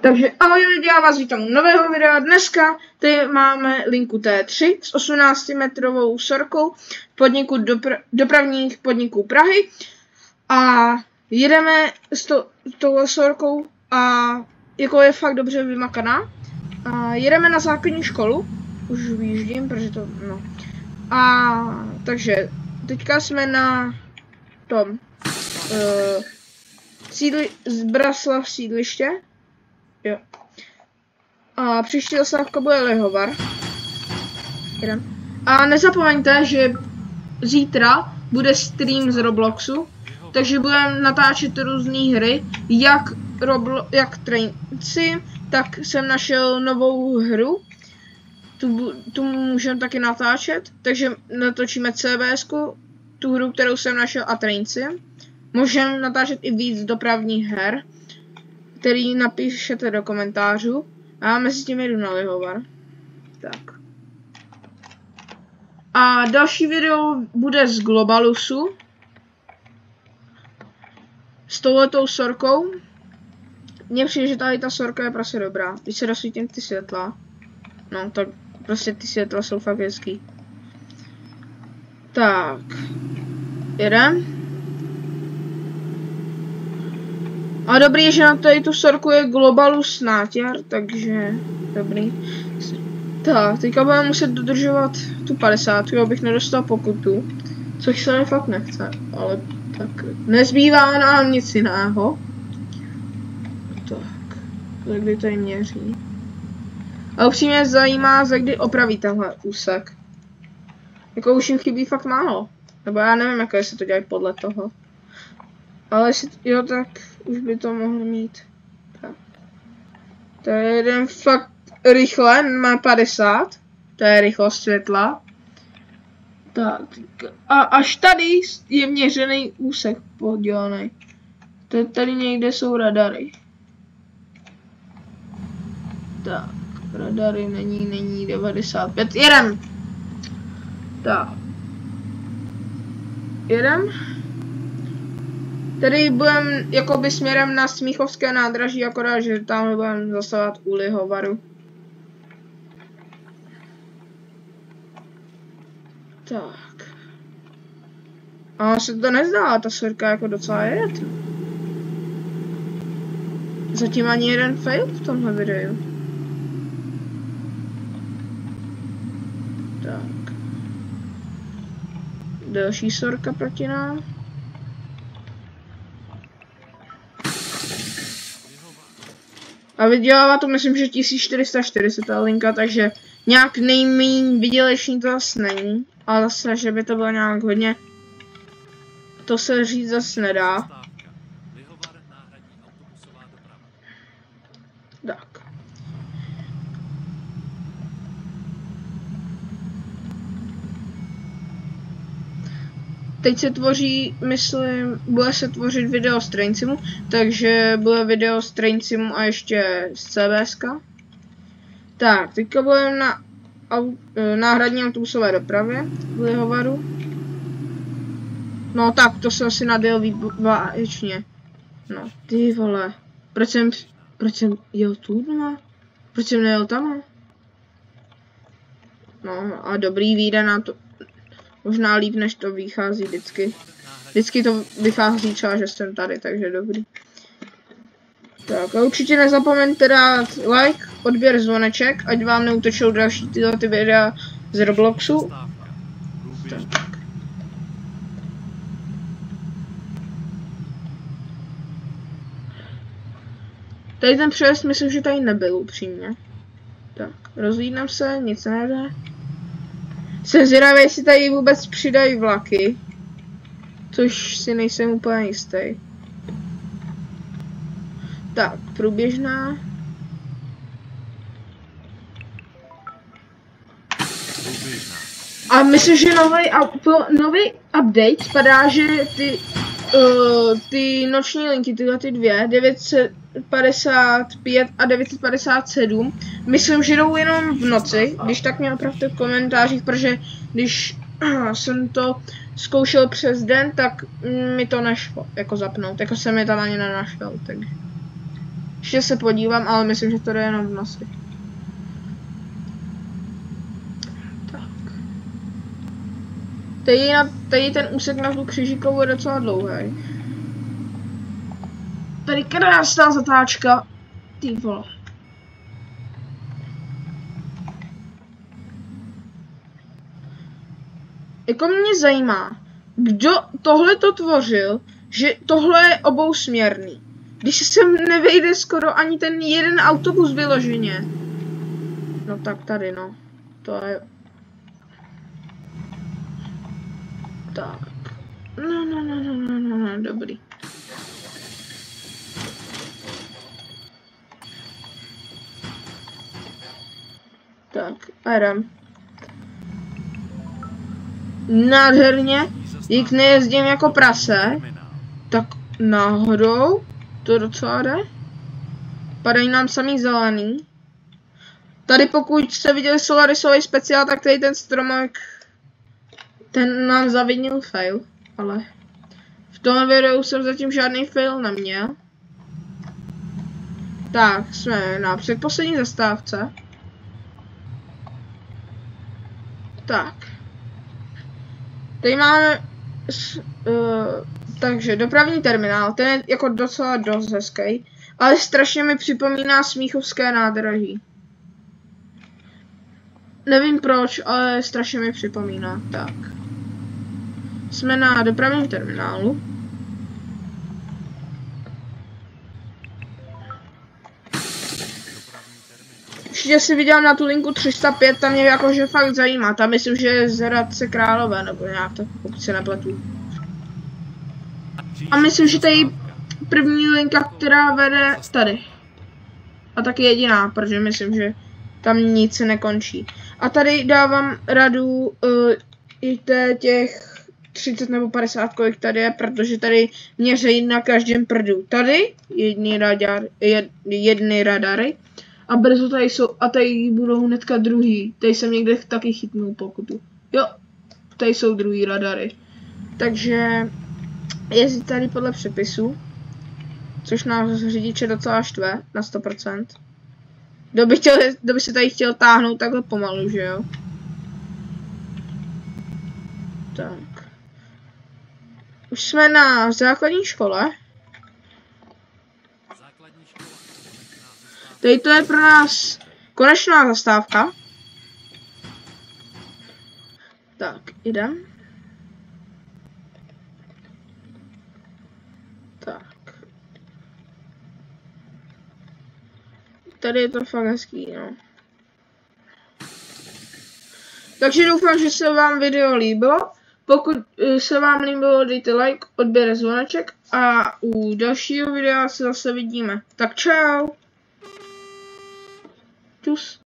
Takže ahoj lidi, já vás vítám u nového videa. Dneska tady máme linku T3 s 18metrovou sorkou podniku dopravních podniků Prahy. A jedeme s touhle sorkou a jako je fakt dobře vymakaná. A jedeme na základní školu. Už vyjíždím, protože to, no. A takže teďka jsme na tom Zbraslav sídliště. Jo. A příští zastávka bude Lihovar. A nezapomeňte, že zítra bude stream z Robloxu, takže budeme natáčet různé hry, jak Trainci, tak jsem našel novou hru, tu můžeme taky natáčet, takže natočíme CBSku, tu hru, kterou jsem našel a Trainci. Můžeme natáčet i víc dopravních her, který napíšete do komentářů. A já mezi tím jedu na Lihovar. Tak. A další video bude z Globalusu. S touhletou sorkou. Mně přijde, že tady ta sorka je prostě dobrá. Když se rozsvítím ty světla. No, tak prostě ty světla jsou fakt hezký. Tak. Jedem. A dobrý, že na tady tu sorku je Globalus nátěr, takže dobrý. Tak, teďka budeme muset dodržovat tu 50, abych nedostal pokutu. Což se mi fakt nechce, ale tak nezbývá nám nic jiného. Tak, kdy tady měří. A upřímně zajímá, za kdy opraví tenhle úsek. Jako už jim chybí fakt málo. Nebo já nevím, jako jestli to dělají podle toho. Ale jestli jo, tak už by to mohl mít. Tak. To je jeden fakt rychle, má 50. To je rychlost světla. Tak. A až tady je měřený úsek podělaný. Tady někde jsou radary. Tak. Radary není 95. Jedem! Tak. Jedem. Tady budeme jakoby směrem na Smíchovské nádraží, akorát, že tam budeme zastavovat u Lihovaru. Tak. A se to nezdá, ta sorka jako docela jede. Zatím ani jeden fail v tomhle videu. Tak. Další sorka proti nám. A vydělává to, myslím, že 1440 ta linka, takže nějak nejméně vydělečný to zase není. Ale zase, že by to bylo nějak hodně, to se říct zase nedá. Tak. Teď se tvoří, myslím, bude se tvořit video z Traincimu, takže bude video z Traincimu a ještě z CBSka. Tak, teďka budeme na náhradní autobusové dopravě v Lihovaru. No tak, to se asi nadjel výbačně. No, ty vole. Proč jsem jel tu doma? Proč jsem nejel tam? No a dobrý, vyjde na to. Možná líp, než to vychází vždycky. Vždycky to vychází třeba, že jsem tady, takže dobrý. Tak a určitě nezapomeňte dát like, odběr, zvoneček, ať vám neutečou další tyhle videa z Robloxu. Tak. Tady ten přejezd myslím, že tady nebyl upřímně. Tak, rozhlídnem se, nic nejde. Jsem zvědavý, jestli tady vůbec přidají vlaky. Což si nejsem úplně jistý. Tak, průběžná. A myslím, že nový update spadá, že ty noční linky, tyhle ty dvě, 955 a 957, myslím, že jdou jenom v noci, když tak mě opravdu v komentářích, protože když jsem to zkoušel přes den, tak mi to nešlo jako zapnout, jako jsem je tam ani nenašel, takže. Ještě se podívám, ale myslím, že to jde jenom v noci. Tak. Tady ten úsek na tu křižíkovou je docela dlouhý. Tady krásná zatáčka. Ty vole. Jako mě zajímá, kdo tohle to tvořil, že tohle je obousměrný. Když se nevejde skoro ani ten jeden autobus vyloženě. No tak tady no. To je... Tak. No, dobrý. Tak, jdem. Nádherně, dík nejezdím jako prase, tak náhodou to docela jde. Padají nám samý zelený. Tady pokud jste viděli Solarisový speciál, tak tady ten stromek, ten nám zavinil fail, ale v tom videu jsem zatím žádný fail neměl. Tak, jsme na předposlední zastávce. Tak. Tady máme, takže dopravní terminál, ten je jako docela dost hezký, ale strašně mi připomíná Smíchovské nádraží. Nevím proč, ale strašně mi připomíná, tak. Jsme na dopravním terminálu. Určitě si viděl na tu linku 305, tam mě jakože fakt zajímá. Tam myslím, že je z Hradce Králové, nebo nějak tak, pokud se nepletu. A myslím, že tady první linka, která vede tady. A taky jediná, protože myslím, že tam nic se nekončí. A tady dávám radu i těch 30 nebo 50, kolik tady je, protože tady měří na každém prdu. Tady jedny radary. A brzo tady jsou, a tady budou hnedka druhý. Tady jsem někde taky chytnul pokutu. Jo, tady jsou druhý radary. Takže jezdí tady podle přepisu. Což nás řidiče docela štve na 100%. Kdo by se tady chtěl táhnout takhle pomalu, že jo? Tak. Už jsme na základní škole. Tady to je pro nás konečná zastávka. Tak, jdem. Tak. Tady je to fakt hezký, no. Takže doufám, že se vám video líbilo. Pokud se vám líbilo, dejte like, odběr, zvoneček a u dalšího videa se zase vidíme. Tak čau. Čus.